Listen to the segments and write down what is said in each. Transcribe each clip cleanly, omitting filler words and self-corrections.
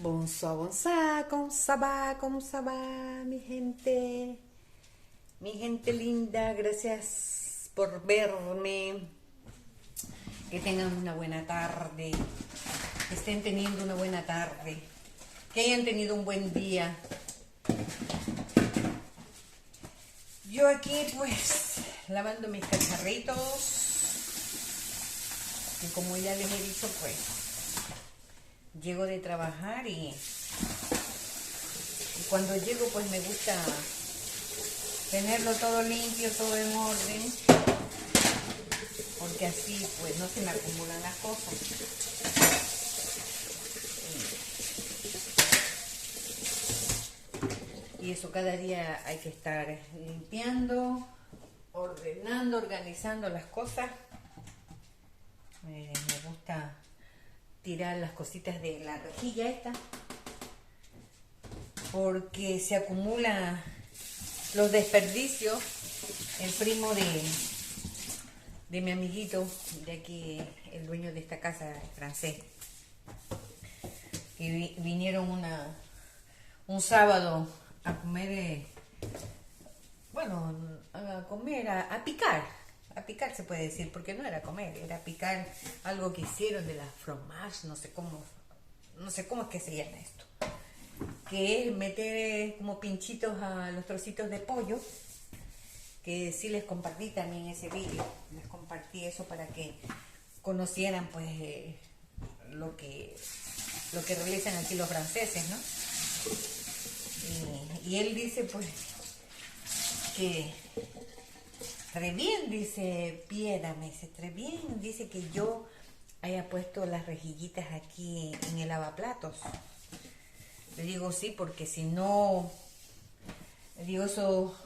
Bonsoir, ¿cómo se va, mi gente? Mi gente linda, gracias por verme. Que tengan una buena tarde, que estén teniendo una buena tarde, que hayan tenido un buen día. Yo aquí pues lavando mis cacharritos, y como ya les he dicho pues llego de trabajar y cuando llego pues me gusta tenerlo todo limpio, todo en orden, porque así pues no se me acumulan las cosas. Y eso cada día hay que estar limpiando, ordenando, organizando las cosas. Me gusta tirar las cositas de la rejilla esta, porque se acumulan los desperdicios. El primo de mi amiguito, de aquí, el dueño de esta casa, francés, que vinieron un sábado a comer, a comer, a picar se puede decir, porque no era comer, era picar algo que hicieron de la fromage, no sé cómo es que se llama esto, que es meter como pinchitos a los trocitos de pollo, que sí les compartí también ese vídeo, les compartí eso para que conocieran pues lo que realizan aquí los franceses, ¿no? Y él dice pues que très bien, dice Piedra, me dice très bien, dice que yo haya puesto las rejillitas aquí en el lavaplatos. Le digo sí, porque si no, le digo eso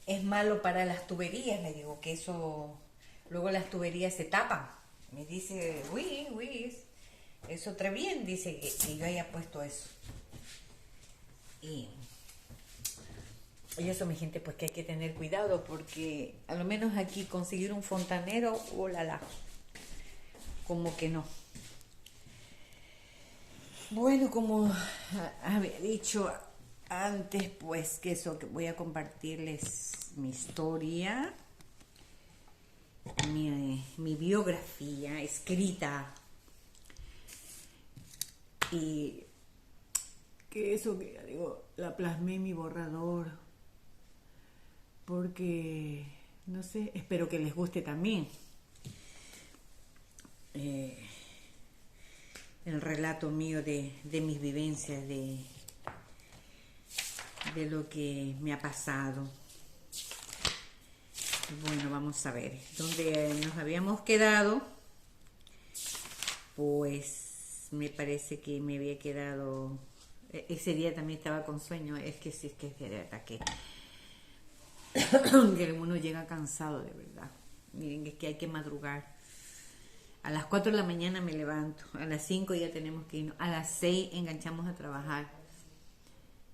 es malo para las tuberías, le digo que eso, luego las tuberías se tapan. Me dice, oui, eso très bien, dice que yo haya puesto eso. Y eso, mi gente, pues que hay que tener cuidado, porque a lo menos aquí conseguir un fontanero, oh la la, como que no. Bueno, como había dicho antes, pues que eso, que voy a compartirles mi historia, mi biografía escrita, y que eso que ya digo, la plasmé en mi borrador, porque no sé, espero que les guste también el relato mío de mis vivencias, de lo que me ha pasado. Bueno, vamos a ver dónde nos habíamos quedado. Pues me parece que me había quedado, ese día también estaba con sueño. Es que sí, es que es de verdad que uno llega cansado, de verdad. Miren, es que hay que madrugar. A las 4 de la mañana me levanto, a las 5 ya tenemos que irnos, a las 6 enganchamos a trabajar,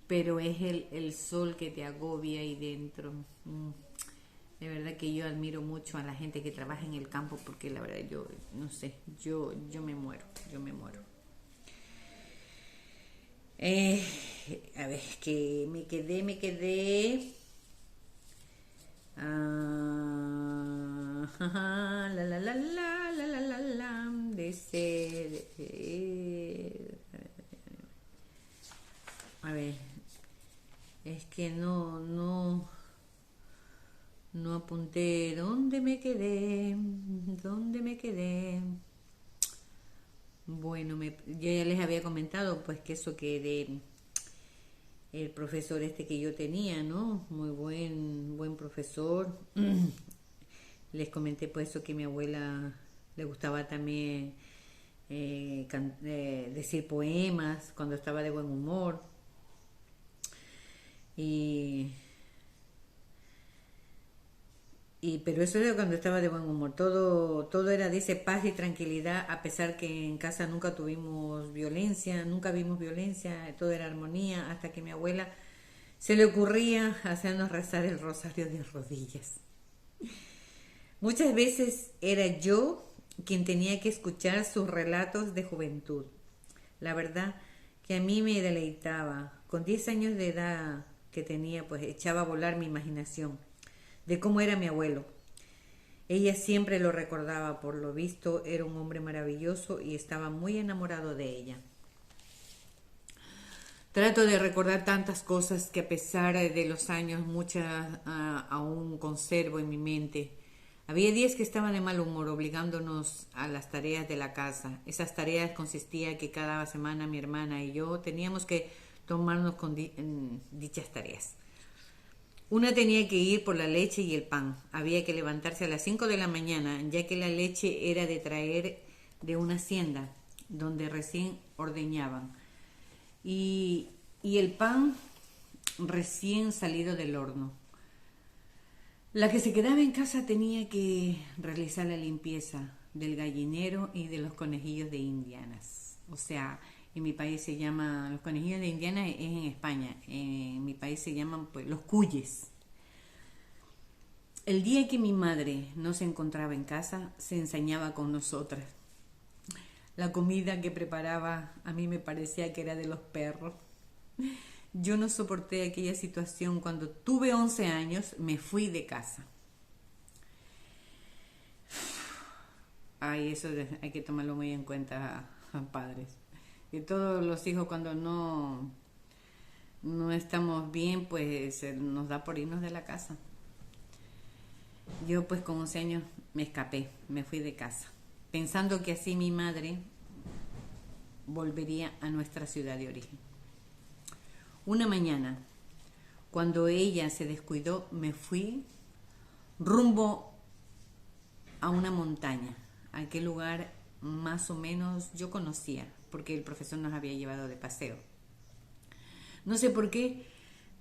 pero es el sol que te agobia ahí dentro. De verdad que yo admiro mucho a la gente que trabaja en el campo, porque la verdad yo no sé, yo me muero. A ver, que me quedé. A ver, es que no apunté. ¿Dónde me quedé? Bueno, yo ya les había comentado pues que eso, que de el profesor este que yo tenía, ¿no? Muy buen profesor. Les comenté pues eso, que a mi abuela le gustaba también decir poemas cuando estaba de buen humor. Pero eso era cuando estaba de buen humor. Todo era, dice, paz y tranquilidad, a pesar que en casa nunca vimos violencia, todo era armonía, hasta que mi abuela se le ocurría hacernos rezar el rosario de rodillas. Muchas veces era yo quien tenía que escuchar sus relatos de juventud. La verdad, que a mí me deleitaba. Con 10 años de edad que tenía, pues echaba a volar mi imaginación de cómo era mi abuelo. Ella siempre lo recordaba, por lo visto era un hombre maravilloso y estaba muy enamorado de ella. Trato de recordar tantas cosas que a pesar de los años muchas aún conservo en mi mente. Había días que estaba de mal humor, obligándonos a las tareas de la casa. Esas tareas consistían que cada semana mi hermana y yo teníamos que tomarnos con dichas tareas. Una tenía que ir por la leche y el pan. Había que levantarse a las 5 de la mañana, ya que la leche era de traer de una hacienda donde recién ordeñaban. Y el pan recién salido del horno. La que se quedaba en casa tenía que realizar la limpieza del gallinero y de los conejillos de indianas. O sea, en mi país se llama, los conejillos de indiana es en España, en mi país se llaman pues los cuyes. El día que mi madre no se encontraba en casa, se ensañaba con nosotras. La comida que preparaba a mí me parecía que era de los perros. Yo no soporté aquella situación. Cuando tuve 11 años, me fui de casa. Ay, eso hay que tomarlo muy en cuenta, padres. Y todos los hijos cuando no estamos bien, pues nos da por irnos de la casa. Yo pues con 11 años me escapé, me fui de casa, pensando que así mi madre volvería a nuestra ciudad de origen. Una mañana, cuando ella se descuidó, me fui rumbo a una montaña, a aquel lugar más o menos yo conocía, porque el profesor nos había llevado de paseo. No sé por qué,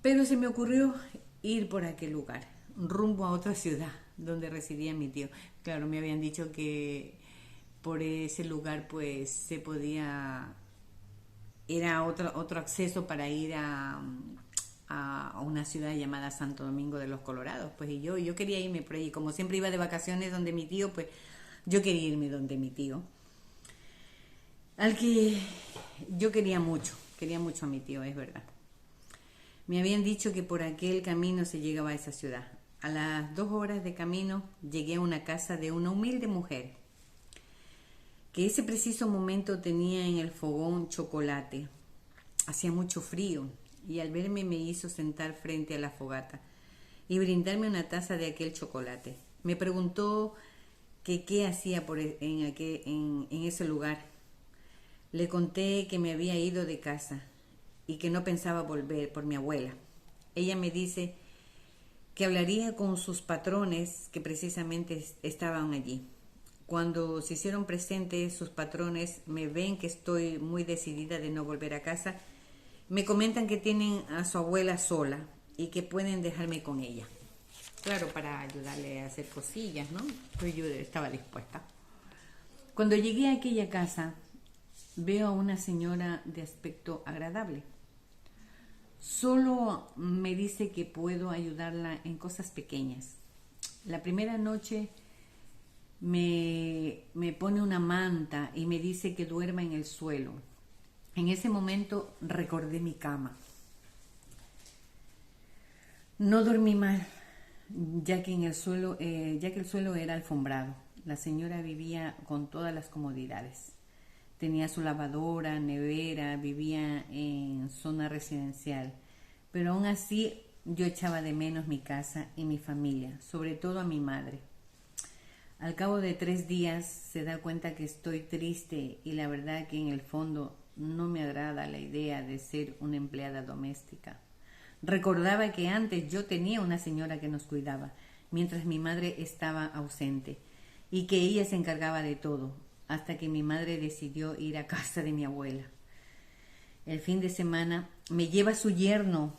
pero se me ocurrió ir por aquel lugar, rumbo a otra ciudad donde residía mi tío. Claro, me habían dicho que por ese lugar pues se podía, era otro acceso para ir a una ciudad llamada Santo Domingo de los Colorados. Pues y yo quería irme por ahí, como siempre iba de vacaciones donde mi tío, pues yo quería irme donde mi tío, al que yo quería mucho a mi tío, es verdad. Me habían dicho que por aquel camino se llegaba a esa ciudad. A las 2 horas de camino llegué a una casa de una humilde mujer, que ese preciso momento tenía en el fogón chocolate. Hacía mucho frío y al verme me hizo sentar frente a la fogata y brindarme una taza de aquel chocolate. Me preguntó que qué hacía en ese lugar. Le conté que me había ido de casa y que no pensaba volver por mi abuela. Ella me dice que hablaría con sus patrones que precisamente estaban allí. Cuando se hicieron presentes sus patrones, me ven que estoy muy decidida de no volver a casa. Me comentan que tienen a su abuela sola y que pueden dejarme con ella. Claro, para ayudarle a hacer cosillas, ¿no? Pues yo estaba dispuesta. Cuando llegué a aquella casa, veo a una señora de aspecto agradable. Solo me dice que puedo ayudarla en cosas pequeñas. La primera noche me pone una manta y me dice que duerma en el suelo. En ese momento recordé mi cama. No dormí mal, ya que el suelo era alfombrado. La señora vivía con todas las comodidades. Tenía su lavadora, nevera, vivía en zona residencial. Pero aún así yo echaba de menos mi casa y mi familia, sobre todo a mi madre. Al cabo de 3 días se da cuenta que estoy triste y la verdad que en el fondo no me agrada la idea de ser una empleada doméstica. Recordaba que antes yo tenía una señora que nos cuidaba, mientras mi madre estaba ausente, y que ella se encargaba de todo, hasta que mi madre decidió ir a casa de mi abuela. El fin de semana me lleva su yerno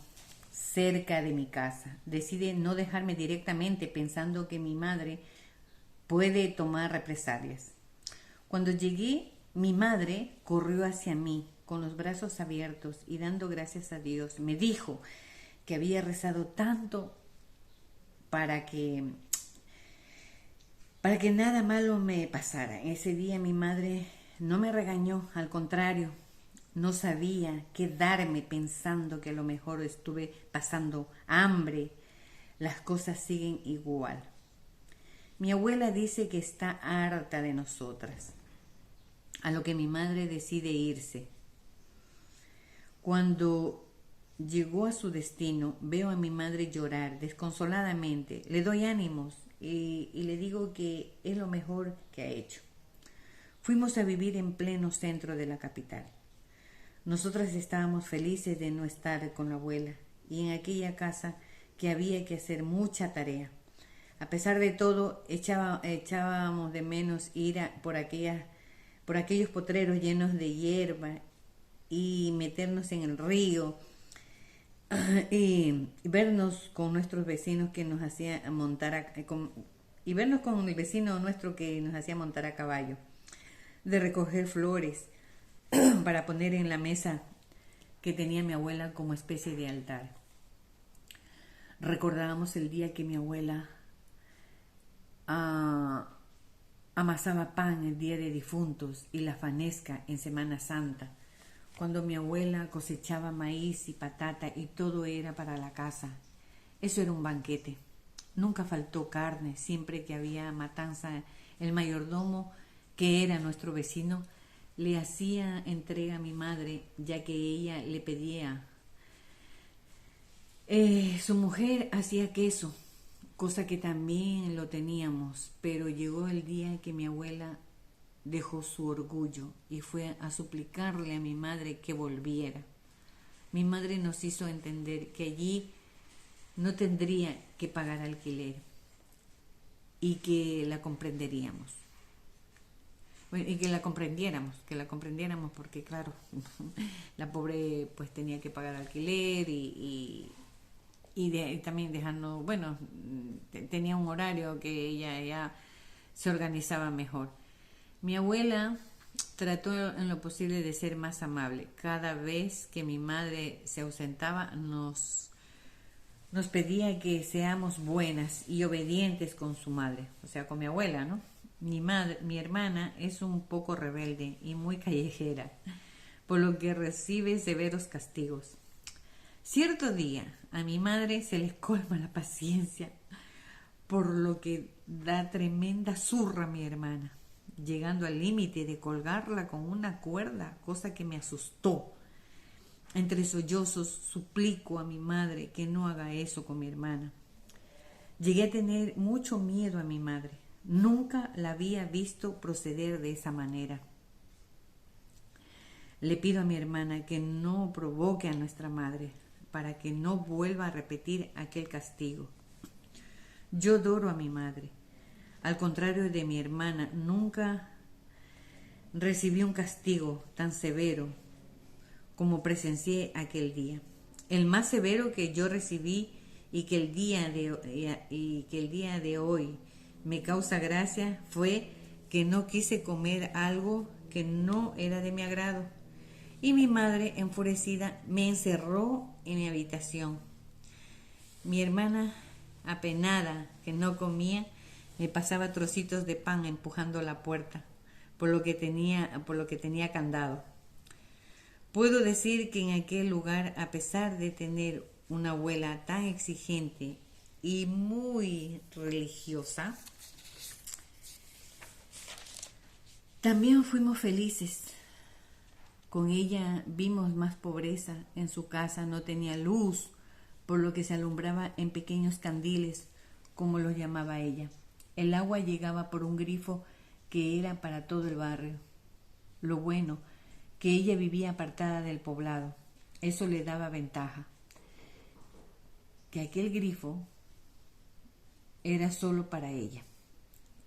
cerca de mi casa. Decide no dejarme directamente pensando que mi madre puede tomar represalias. Cuando llegué, mi madre corrió hacia mí con los brazos abiertos y dando gracias a Dios. Me dijo que había rezado tanto para que nada malo me pasara. Ese día mi madre no me regañó, al contrario, No sabía quedarme pensando que a lo mejor estuve pasando hambre. Las cosas siguen igual. Mi abuela dice que está harta de nosotras, a lo que mi madre decide irse. Cuando llegó a su destino, veo a mi madre llorar desconsoladamente. Le doy ánimos y le digo que es lo mejor que ha hecho. Fuimos a vivir en pleno centro de la capital. Nosotras estábamos felices de no estar con la abuela y en aquella casa que había que hacer mucha tarea. A pesar de todo, echábamos de menos ir por aquellos potreros llenos de hierba y meternos en el río y vernos con nuestros vecinos que nos hacía montar y vernos con el vecino nuestro que nos hacía montar a caballo, de recoger flores para poner en la mesa que tenía mi abuela como especie de altar. Recordábamos el día que mi abuela amasaba pan el día de difuntos y la fanesca en Semana Santa, cuando mi abuela cosechaba maíz y patata y todo era para la casa. Eso era un banquete. Nunca faltó carne, siempre que había matanza. El mayordomo, que era nuestro vecino, le hacía entrega a mi madre, ya que ella le pedía. Su mujer hacía queso, cosa que también lo teníamos, pero llegó el día que mi abuela dejó su orgullo y fue a suplicarle a mi madre que volviera. Mi madre nos hizo entender que allí no tendría que pagar alquiler y que la comprenderíamos. Bueno, y que la comprendiéramos porque claro, la pobre pues tenía que pagar alquiler y también dejando, bueno, tenía un horario que ella ya se organizaba mejor. Mi abuela trató en lo posible de ser más amable. Cada vez que mi madre se ausentaba nos pedía que seamos buenas y obedientes con su madre, o sea, con mi abuela, ¿no? Mi hermana es un poco rebelde y muy callejera, por lo que recibe severos castigos. Cierto día a mi madre se le colma la paciencia, por lo que da tremenda zurra a mi hermana, llegando al límite de colgarla con una cuerda, cosa que me asustó. Entre sollozos suplico a mi madre que no haga eso con mi hermana. Llegué a tener mucho miedo a mi madre. Nunca la había visto proceder de esa manera. Le pido a mi hermana que no provoque a nuestra madre para que no vuelva a repetir aquel castigo. Yo adoro a mi madre. Al contrario de mi hermana, nunca recibí un castigo tan severo como presencié aquel día. El más severo que yo recibí y que el día de hoy me causa gracia fue que no quise comer algo que no era de mi agrado. Y mi madre, enfurecida, me encerró en mi habitación. Mi hermana, apenada que no comía, me pasaba trocitos de pan empujando la puerta, por lo que tenía candado. Puedo decir que en aquel lugar, a pesar de tener una abuela tan exigente y muy religiosa, también fuimos felices. Con ella vimos más pobreza. En su casa no tenía luz, por lo que se alumbraba en pequeños candiles, como los llamaba ella. El agua llegaba por un grifo que era para todo el barrio. Lo bueno, que ella vivía apartada del poblado. Eso le daba ventaja. Que aquel grifo era solo para ella,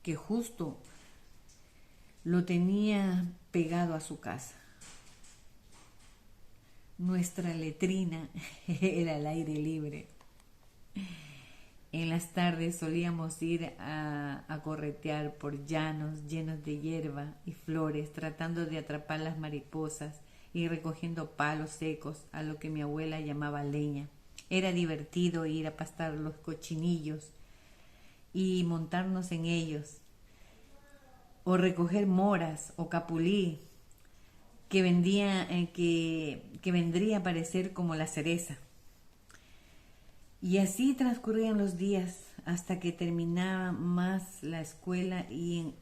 que justo lo tenía pegado a su casa. Nuestra letrina era al aire libre. En las tardes solíamos ir a corretear por llanos llenos de hierba y flores, tratando de atrapar las mariposas y recogiendo palos secos, a lo que mi abuela llamaba leña. Era divertido ir a pastar los cochinillos y montarnos en ellos, o recoger moras o capulí, que vendría a parecer como la cereza. Y así transcurrían los días hasta que terminaba más la escuela y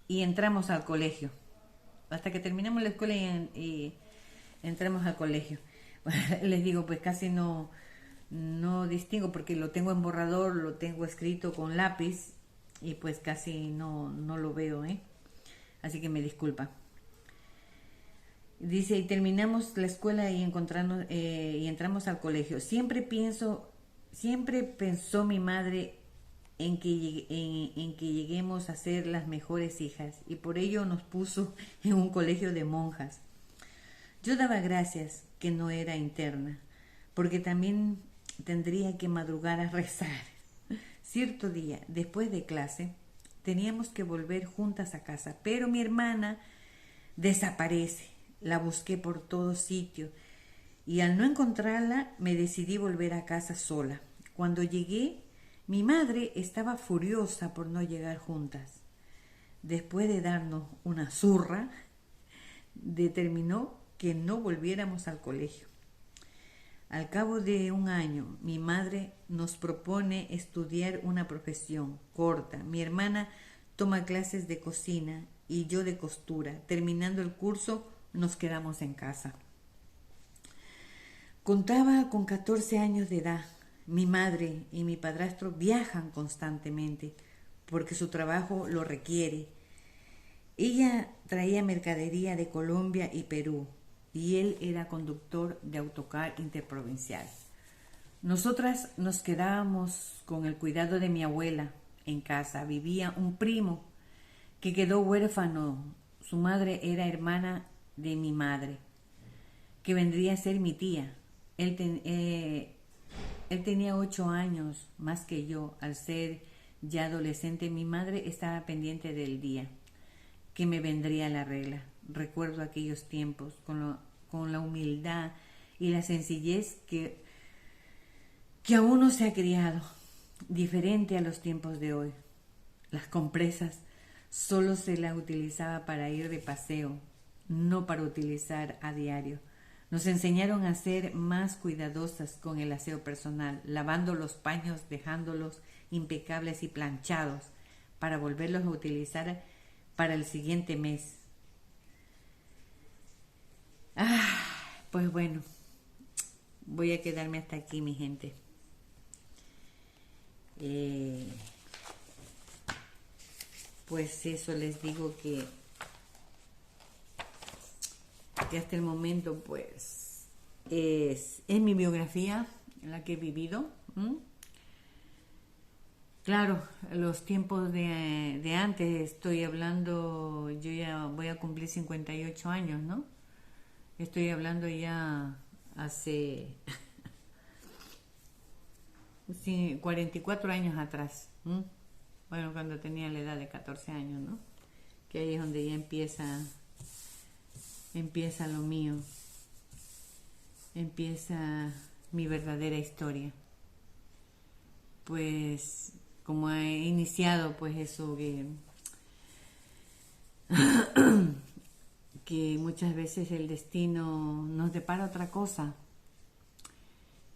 entramos al colegio. Hasta que terminamos la escuela y entramos al colegio. Les digo, pues casi no distingo porque lo tengo en borrador, lo tengo escrito con lápiz y pues casi no lo veo, ¿eh? Así que me disculpa. Dice, y terminamos la escuela y entramos al colegio. Siempre pensó mi madre en que lleguemos a ser las mejores hijas y por ello nos puso en un colegio de monjas. Yo daba gracias que no era interna, porque también tendría que madrugar a rezar. Cierto día, después de clase, teníamos que volver juntas a casa, pero mi hermana desaparece. La busqué por todo sitio y al no encontrarla me decidí volver a casa sola. Cuando llegué, mi madre estaba furiosa por no llegar juntas. Después de darnos una zurra, determinó que no volviéramos al colegio. Al cabo de un año, mi madre nos propone estudiar una profesión corta. Mi hermana toma clases de cocina y yo de costura. Terminando el curso, nos quedamos en casa. Contaba con 14 años de edad. Mi madre y mi padrastro viajan constantemente porque su trabajo lo requiere. Ella traía mercadería de Colombia y Perú y él era conductor de autocar interprovincial. Nosotras nos quedábamos con el cuidado de mi abuela en casa. Vivía un primo que quedó huérfano. Su madre era hermana de mi madre, que vendría a ser mi tía. Él tenía 8 años más que yo. Al ser ya adolescente, mi madre estaba pendiente del día que me vendría la regla. Recuerdo aquellos tiempos con la humildad y la sencillez que aún no se ha criado, diferente a los tiempos de hoy. Las compresas solo se las utilizaba para ir de paseo, no para utilizar a diario. Nos enseñaron a ser más cuidadosas con el aseo personal, lavando los paños, dejándolos impecables y planchados para volverlos a utilizar para el siguiente mes. Pues bueno, voy a quedarme hasta aquí, mi gente. Pues eso les digo que hasta el momento pues es mi biografía en la que he vivido. Claro, los tiempos de antes, estoy hablando, yo ya voy a cumplir 58 años, ¿no? Estoy hablando ya hace 44 años atrás. Bueno, cuando tenía la edad de 14 años, ¿no? Que ahí es donde ya empieza lo mío, empieza mi verdadera historia. Pues como he iniciado pues eso que muchas veces el destino nos depara otra cosa.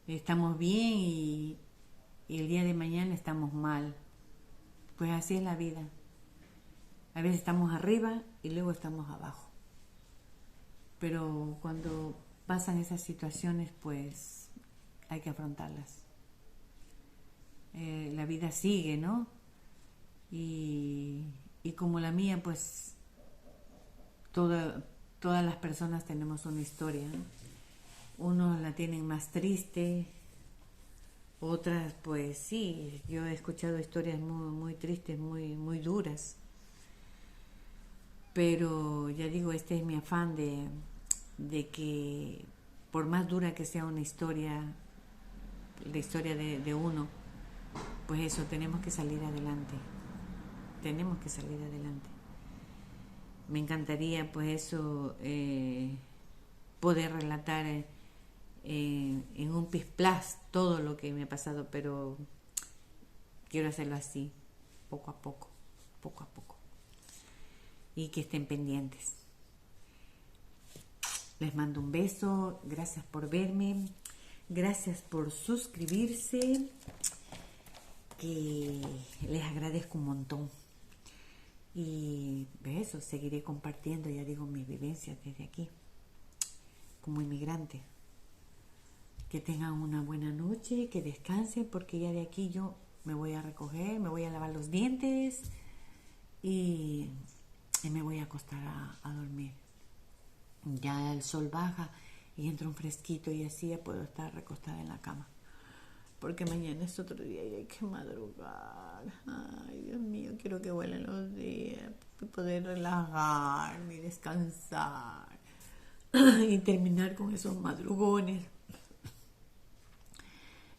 Estamos bien y el día de mañana estamos mal. Pues así es la vida. A veces estamos arriba y luego estamos abajo. Pero cuando pasan esas situaciones, pues hay que afrontarlas. La vida sigue, ¿no? Y como la mía, pues todas las personas tenemos una historia, ¿no? Unos la tienen más triste, otras pues sí, yo he escuchado historias muy, muy tristes, muy, muy duras. Pero ya digo, este es mi afán de que por más dura que sea una historia, la historia de uno, pues eso, tenemos que salir adelante. Tenemos que salir adelante. Me encantaría pues eso, poder relatar en un pisplas todo lo que me ha pasado, pero quiero hacerlo así, poco a poco, poco a poco. Y que estén pendientes. Les mando un beso. Gracias por verme. Gracias por suscribirse. Que les agradezco un montón. Y eso, seguiré compartiendo, ya digo, mis vivencias desde aquí, como inmigrante. Que tengan una buena noche, que descansen, porque ya de aquí yo me voy a recoger, me voy a lavar los dientes y me voy a acostar a dormir. Ya el sol baja y entra un fresquito y así ya puedo estar recostada en la cama. Porque mañana es otro día y hay que madrugar. Ay, Dios mío, quiero que vuelen los días y poder relajarme y descansar y terminar con esos madrugones.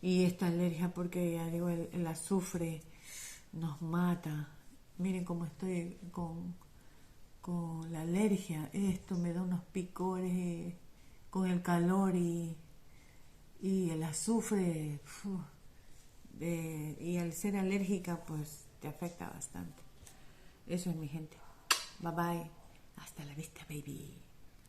Y esta alergia, porque ya digo, el azufre nos mata. Miren cómo estoy con la alergia. Esto me da unos picores con el calor y el azufre. Y al ser alérgica, pues te afecta bastante. Eso es, mi gente. Bye bye. Hasta la vista, baby.